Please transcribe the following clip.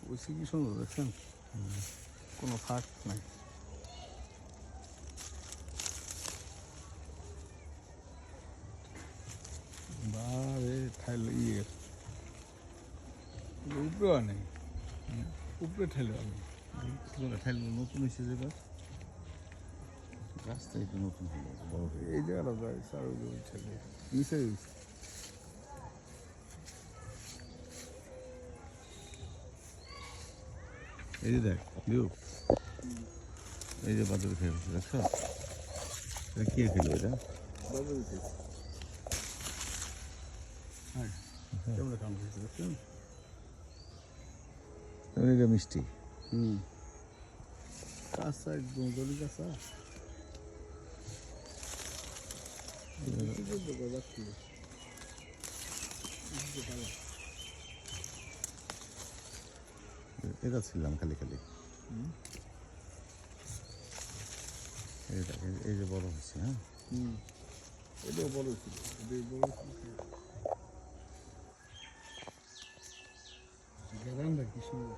ওই কি সুন্দর দেখছেন, কোনো ফাঁক নাই। বারে ঠাইল ইয়ে উপরেও নেই, উপরে ঠাইল আমি ঠাইল নতুন হয়েছে যে গাছ, গাছটা একটু নতুন হলো বড় হয়ে। এই জায়গাটা যায় স্যার, ওই যে ছেলে নিচে গেছে। এই যে দেখ বিউ, এই যে বাদুর খেয়ে ফেলছে দেখছো, এটা কে খেলো এটা? হ্যাঁ কেমন কাম হয়েছে দেখছেন? এটা মিষ্টি। কাঁচা একদম গলি কাঁচা। এটা ছিলাম খালি খালি, এই যে বড় হচ্ছে। হ্যাঁ এটাও বড় ছিল, এটাই বড় ছিল। গ্রামটা কি সুন্দর।